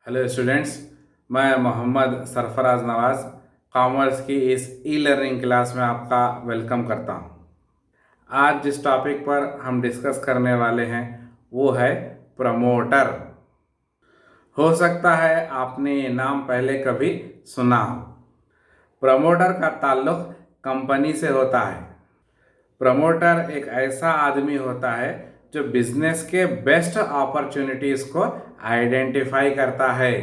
Hello students, मैं मोहम्मद सरफराज नवाज़ commerce की इस ई लर्निंग क्लास में आपका वेलकम करता हूं। आज जिस टॉपिक पर हम डिस्कस करने वाले हैं वो है प्रमोटर। हो सकता है आपने ये नाम पहले कभी सुना हो। प्रमोटर का ताल्लुक कंपनी से होता है। प्रमोटर एक ऐसा आदमी होता है जो बिजनेस के बेस्ट अपॉर्चुनिटीज़ को आइडेंटिफाई करता है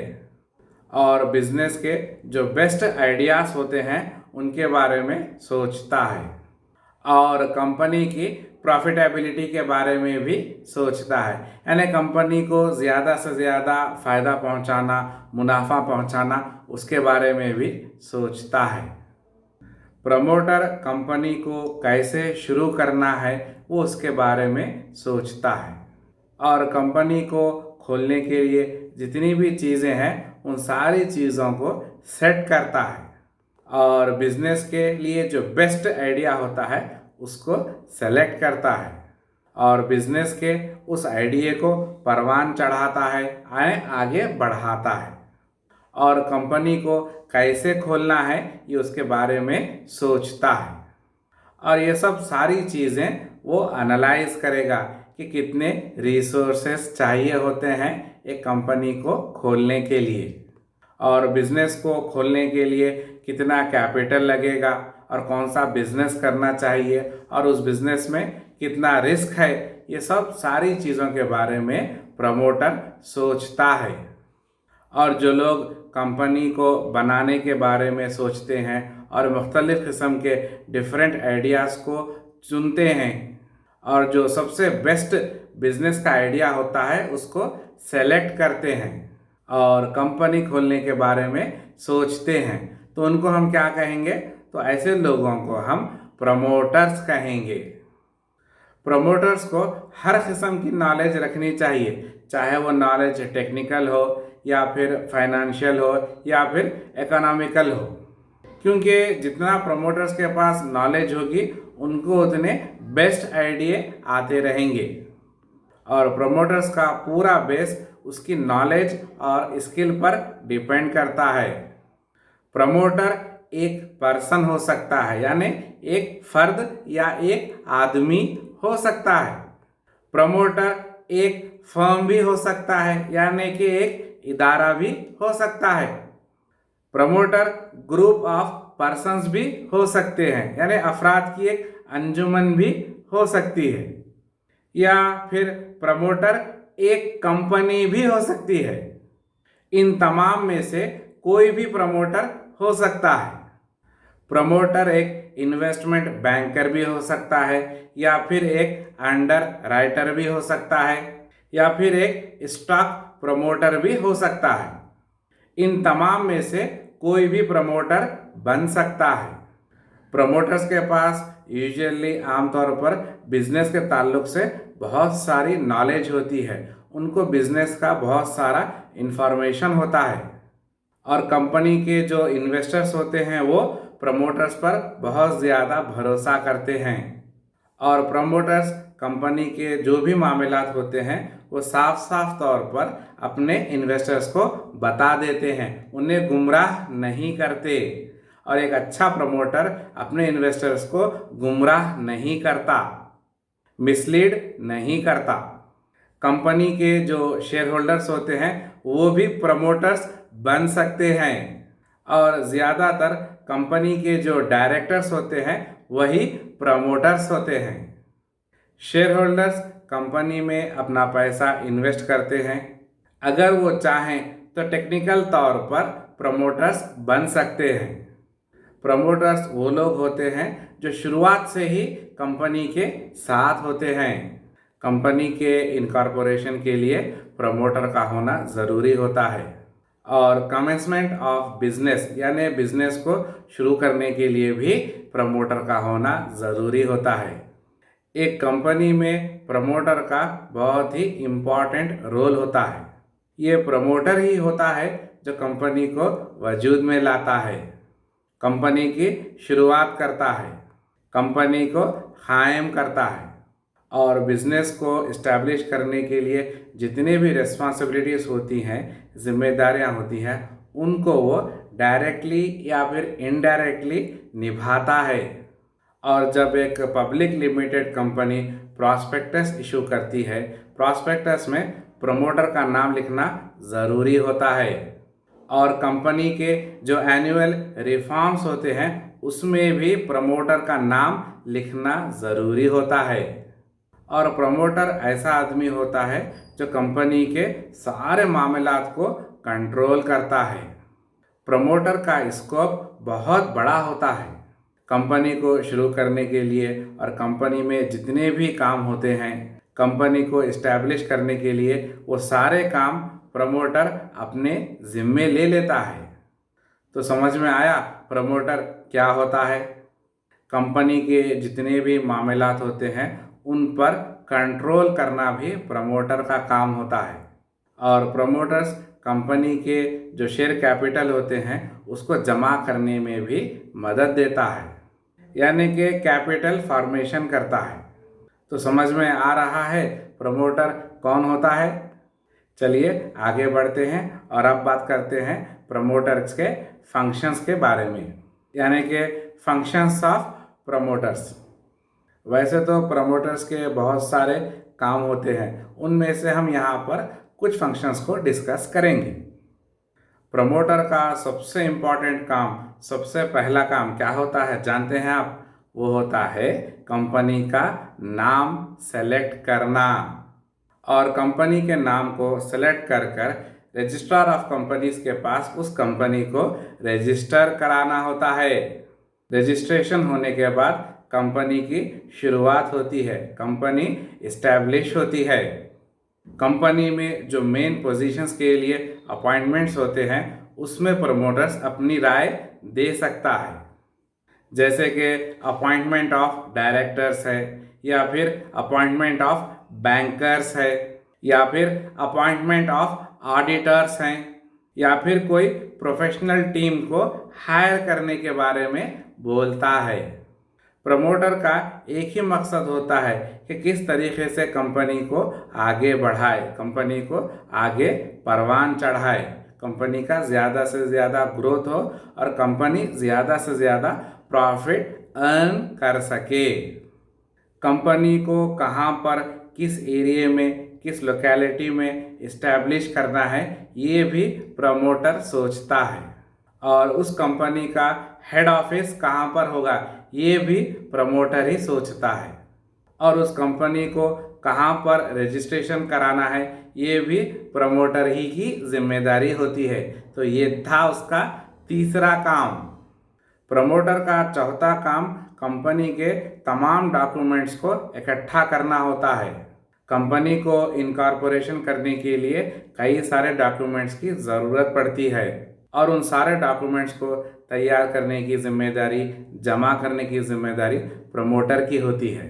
और बिजनेस के जो बेस्ट आइडियाज़ होते हैं उनके बारे में सोचता है और कंपनी की प्रॉफिटेबिलिटी के बारे में भी सोचता है। यानी कंपनी को ज़्यादा से ज़्यादा फ़ायदा पहुंचाना, मुनाफा पहुंचाना, उसके बारे में भी सोचता है। प्रमोटर कंपनी को कैसे शुरू करना है वो उसके बारे में सोचता है और कंपनी को खोलने के लिए जितनी भी चीज़ें हैं उन सारी चीज़ों को सेट करता है और बिजनेस के लिए जो बेस्ट आइडिया होता है उसको सेलेक्ट करता है और बिजनेस के उस आइडिया को परवान चढ़ाता है, आगे बढ़ाता है और कंपनी को कैसे खोलना है ये उसके बारे में सोचता है और ये सब सारी चीज़ें वो एनालाइज करेगा कि कितने रिसोर्सेस चाहिए होते हैं एक कंपनी को खोलने के लिए और बिजनेस को खोलने के लिए कितना कैपिटल लगेगा और कौन सा बिजनेस करना चाहिए और उस बिजनेस में कितना रिस्क है, ये सब सारी चीज़ों के बारे में प्रमोटर सोचता है। और जो लोग कंपनी को बनाने के बारे में सोचते हैं और मुख्तलिफ़ किस्म के डिफरेंट आइडियाज़ को चुनते हैं और जो सबसे बेस्ट बिजनेस का आइडिया होता है उसको सेलेक्ट करते हैं और कंपनी खोलने के बारे में सोचते हैं, तो उनको हम क्या कहेंगे? तो ऐसे लोगों को हम प्रमोटर्स कहेंगे। प्रमोटर्स को हर किस्म की नॉलेज रखनी चाहिए, चाहे वो नॉलेज टेक्निकल हो या फिर फाइनेंशियल हो या फिर इकोनॉमिकल हो, क्योंकि जितना प्रमोटर्स के पास नॉलेज होगी उनको उतने बेस्ट आइडिया आते रहेंगे और प्रमोटर्स का पूरा बेस उसकी नॉलेज और स्किल पर डिपेंड करता है। प्रमोटर एक पर्सन हो सकता है, यानी एक फर्द या एक आदमी हो सकता है। प्रमोटर एक फर्म भी हो सकता है, यानी कि एक इदारा भी हो सकता है। प्रमोटर ग्रुप ऑफ पर्सन्स भी हो सकते हैं, यानी अफराद की एक अंजुमन भी हो सकती है, या फिर प्रमोटर एक कंपनी भी हो सकती है। इन तमाम में से कोई भी प्रमोटर हो सकता है। प्रमोटर एक इन्वेस्टमेंट बैंकर भी हो सकता है, या फिर एक अंडर राइटर भी हो सकता है, या फिर एक स्टॉक प्रमोटर भी हो सकता है। इन तमाम में से कोई भी प्रमोटर बन सकता है। प्रमोटर्स के पास यूजुअली आमतौर पर बिजनेस के ताल्लुक से बहुत सारी नॉलेज होती है, उनको बिजनेस का बहुत सारा इंफॉर्मेशन होता है और कंपनी के जो इन्वेस्टर्स होते हैं वो प्रमोटर्स पर बहुत ज़्यादा भरोसा करते हैं और प्रमोटर्स कंपनी के जो भी मामलात होते हैं वो साफ साफ तौर पर अपने इन्वेस्टर्स को बता देते हैं, उन्हें गुमराह नहीं करते और एक अच्छा प्रमोटर अपने इन्वेस्टर्स को गुमराह नहीं करता, मिसलीड नहीं करता। कंपनी के जो शेयर होल्डर्स होते हैं वो भी प्रमोटर्स बन सकते हैं और ज़्यादातर कंपनी के जो डायरेक्टर्स होते हैं वही प्रमोटर्स होते हैं। शेयर होल्डर्स कंपनी में अपना पैसा इन्वेस्ट करते हैं। अगर वो चाहें तो टेक्निकल तौर पर प्रमोटर्स बन सकते हैं। प्रमोटर्स वो लोग होते हैं जो शुरुआत से ही कंपनी के साथ होते हैं। कंपनी के इनकॉर्पोरेशन के लिए प्रमोटर का होना ज़रूरी होता है और कमेंसमेंट ऑफ बिजनेस यानी बिजनेस को शुरू करने के लिए भी प्रमोटर का होना ज़रूरी होता है। एक कंपनी में प्रमोटर का बहुत ही इम्पॉर्टेंट रोल होता है। ये प्रमोटर ही होता है जो कंपनी को वजूद में लाता है, कंपनी की शुरुआत करता है, कंपनी को कायम करता है और बिजनेस को इस्टेब्लिश करने के लिए जितने भी रिस्पॉन्सिबिलिटीज़ होती हैं, जिम्मेदारियां होती हैं, उनको वो डायरेक्टली या फिर इनडायरेक्टली निभाता है। और जब एक public limited company prospectus issue करती है, प्रॉस्पेक्टस में प्रमोटर का नाम लिखना ज़रूरी होता है। और कंपनी के जो एनुअल रिफॉर्म्स होते हैं उसमें भी प्रमोटर का नाम लिखना ज़रूरी होता है। और प्रमोटर ऐसा आदमी होता है जो कंपनी के सारे मामलात को कंट्रोल करता है। प्रमोटर का स्कोप बहुत बड़ा होता है। कंपनी को शुरू करने के लिए और कंपनी में जितने भी काम होते हैं, कंपनी को इस्टेब्लिश करने के लिए, वो सारे काम प्रमोटर अपने जिम्मे ले लेता है। तो समझ में आया प्रमोटर क्या होता है। कंपनी के जितने भी मामलात होते हैं उन पर कंट्रोल करना भी प्रमोटर का काम होता है। और प्रमोटर्स कंपनी के जो शेयर कैपिटल होते हैं उसको जमा करने में भी मदद देता है, यानी कि कैपिटल फॉर्मेशन करता है। तो समझ में आ रहा है प्रमोटर कौन होता है। चलिए आगे बढ़ते हैं और अब बात करते हैं प्रमोटर्स के फंक्शंस के बारे में, यानी कि फंक्शंस ऑफ प्रमोटर्स। वैसे तो प्रमोटर्स के बहुत सारे काम होते हैं, उनमें से हम यहाँ पर कुछ फंक्शंस को डिस्कस करेंगे। प्रमोटर का सबसे इम्पॉर्टेंट काम, सबसे पहला काम क्या होता है जानते हैं आप? वो होता है कंपनी का नाम सेलेक्ट करना। और कंपनी के नाम को सेलेक्ट कर रजिस्ट्रार ऑफ कंपनीज के पास उस कंपनी को रजिस्टर कराना होता है। रजिस्ट्रेशन होने के बाद कंपनी की शुरुआत होती है, कंपनी इस्टेब्लिश होती है। कंपनी में जो मेन पोजीशंस के लिए अपॉइंटमेंट्स होते हैं उसमें प्रमोटर्स अपनी राय दे सकता है, जैसे कि अपॉइंटमेंट ऑफ डायरेक्टर्स है, या फिर अपॉइंटमेंट ऑफ बैंकर्स है, या फिर अपॉइंटमेंट ऑफ ऑडिटर्स हैं, या फिर कोई प्रोफेशनल टीम को हायर करने के बारे में बोलता है। प्रमोटर का एक ही मकसद होता है कि किस तरीके से कंपनी को आगे बढ़ाए, कंपनी को आगे परवान चढ़ाए, कंपनी का ज़्यादा से ज़्यादा ग्रोथ हो और कंपनी ज़्यादा से ज़्यादा प्रॉफिट अर्न कर सके। कंपनी को कहाँ पर, किस एरिया में, किस लोकेलिटी में इस्टेब्लिश करना है, ये भी प्रमोटर सोचता है। और उस कंपनी का हेड ऑफिस कहाँ पर होगा ये भी प्रमोटर ही सोचता है। और उस कंपनी को कहाँ पर रजिस्ट्रेशन कराना है ये भी प्रमोटर ही की जिम्मेदारी होती है। तो ये था उसका तीसरा काम। प्रमोटर का चौथा काम कंपनी के तमाम डॉक्यूमेंट्स को इकट्ठा करना होता है। कंपनी को इनकॉर्पोरेशन करने के लिए कई सारे डॉक्यूमेंट्स की ज़रूरत पड़ती है और उन सारे डॉक्यूमेंट्स को तैयार करने की जिम्मेदारी, जमा करने की जिम्मेदारी प्रमोटर की होती है।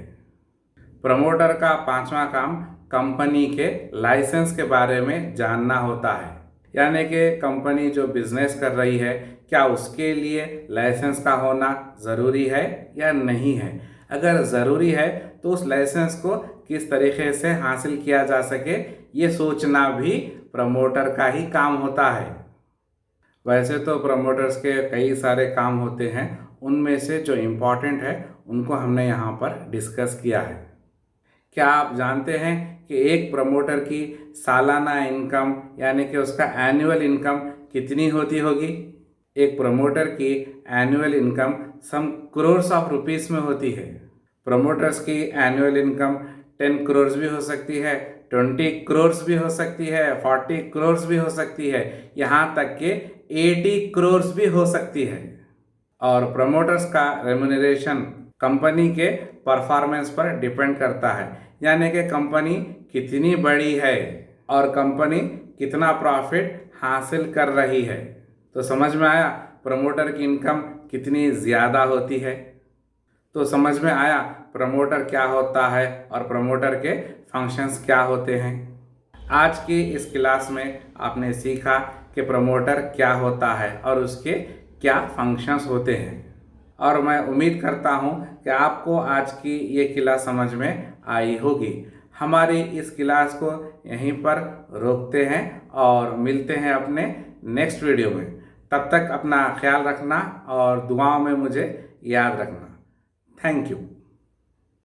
प्रमोटर का पांचवा काम कंपनी के लाइसेंस के बारे में जानना होता है, यानी कि कंपनी जो बिजनेस कर रही है क्या उसके लिए लाइसेंस का होना ज़रूरी है या नहीं है। अगर ज़रूरी है तो उस लाइसेंस को किस तरीके से हासिल किया जा सके ये सोचना भी प्रमोटर का ही काम होता है। वैसे तो प्रमोटर्स के कई सारे काम होते हैं, उनमें से जो इम्पोर्टेंट है उनको हमने यहाँ पर डिस्कस किया है। क्या आप जानते हैं कि एक प्रमोटर की सालाना इनकम यानी कि उसका एनुअल इनकम कितनी होती होगी? एक प्रमोटर की annual income some crores of rupees में होती है। प्रमोटर्स की एनुअल इनकम 10 करोड़ भी हो सकती है, 20 करोड़ भी हो सकती है, 40 करोड़ भी हो सकती है, यहाँ तक कि 80 करोड़ भी हो सकती है। और प्रमोटर्स का रेम्यूनरेशन कंपनी के परफॉर्मेंस पर डिपेंड करता है, यानी कि कंपनी कितनी बड़ी है और कंपनी कितना प्रॉफिट हासिल कर रही है। तो समझ में आया प्रमोटर की इनकम कितनी ज़्यादा होती है। तो समझ में आया प्रमोटर क्या होता है और प्रमोटर के फंक्शंस क्या होते हैं। आज की इस क्लास में आपने सीखा कि प्रमोटर क्या होता है और उसके क्या फंक्शंस होते हैं, और मैं उम्मीद करता हूं कि आपको आज की ये क्लास समझ में आई होगी। हमारी इस क्लास को यहीं पर रोकते हैं और मिलते हैं अपने नेक्स्ट वीडियो में। तब तक अपना ख्याल रखना और दुआओं में मुझे याद रखना। Thank you.